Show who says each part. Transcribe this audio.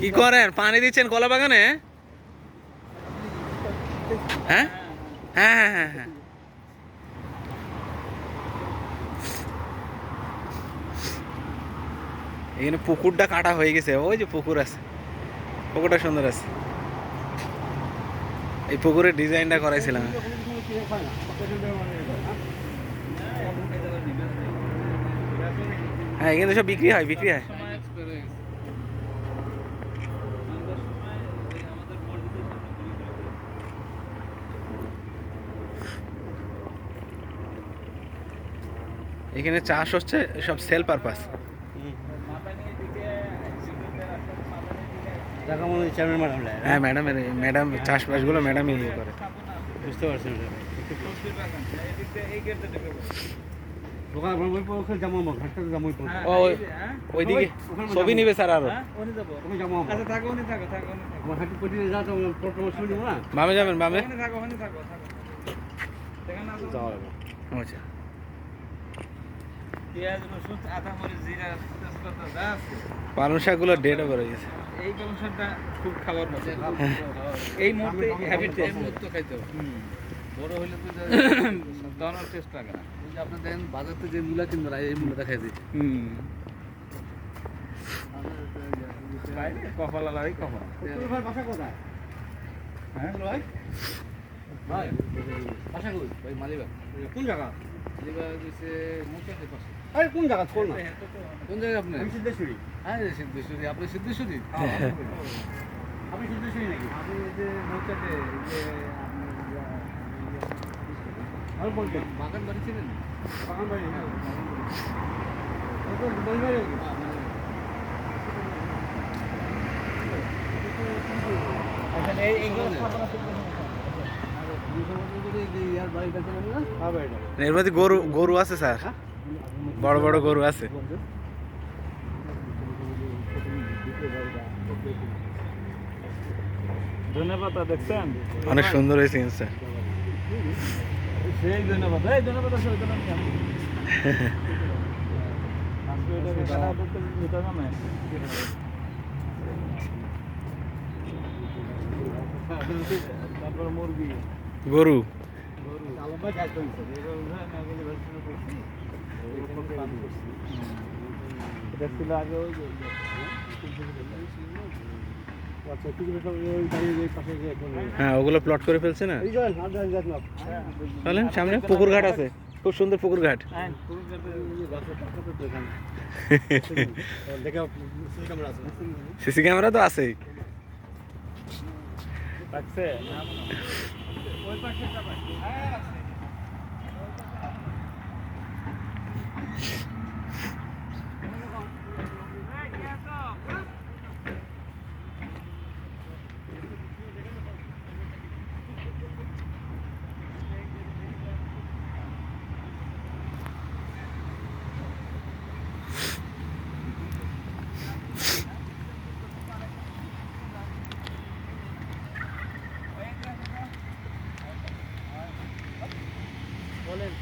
Speaker 1: কি করেন, পানি দিচ্ছেন কলা বাগানে? হ্যাঁ হ্যাঁ হ্যাঁ হ্যাঁ হ্যাঁ। এখানে পুকুরটা কাটা হয়ে গেছে, ওই যে পুকুর আছে, পুকুরটা সুন্দর আছে। এই পুকুরের ডিজাইনটা করাইছিলাম। হ্যাঁ, এখানে সব বিক্রি হয়, বিক্রি হয়। এখানে চাষ হচ্ছে সব সেল পারপাস। হ্যাঁ ম্যাডাম, ম্যাডাম চাষবাসগুলো ম্যাডামই ইয়ে করে।
Speaker 2: বুঝতে পারছেন?
Speaker 1: ওইদিকে ছবি নিবে স্যার আরো। বামে যাবেন, বামে। আচ্ছা, পালং শাকগুলো ডেটও করে গেছে।
Speaker 2: এই পালং শাকটা খুব খাবার মতো, এই মুহূর্তে হ্যাবিট খাইতে হবে। বড় হইলে তো দানার টেস্ট লাগে না। আপনি দেখেন বাজারতে যে মূলা কিনবেন এই মূলাটা খাই দিই। কপাল আলাই কপাল। ভাই বাসা কোথায়? হ্যাঁ ভাই, ভাই বাসা কই? ভাই মালিবাগ। কোন জায়গা? মালিবাগ হচ্ছে মুখাতে পাশে। আরে কোন জায়গা? কোন না, কোন জায়গা আপনি? আমি সিদ্ধেশ্বরী। হ্যাঁ সিদ্ধেশ্বরী। আপনি সিদ্ধেশ্বরী? আপনি সিদ্ধেশ্বরী নাকি? আমি যে মুখাতে যে আর বলবেন বাগান বাড়ি ছিলেন? বাগান বাড়ি, হ্যাঁ
Speaker 1: এর মধ্যে গরু গরু আছে স্যার, বড় বড় গরু আছে।
Speaker 2: ধন্যবাদ, দেখছেন
Speaker 1: অনেক সুন্দর হয়েছে স্যার।
Speaker 2: সেই ধন্যবাদ। এই ধন্যবাদ আছে তারপর মুরগি,
Speaker 1: গরু। হ্যাঁ, ওগুলো প্লট করে ফেলছে না। চলেন, সামনে পুকুর ঘাট আছে, খুব সুন্দর পুকুর ঘাট। সিসি ক্যামেরা তো আছেই।
Speaker 2: বলেন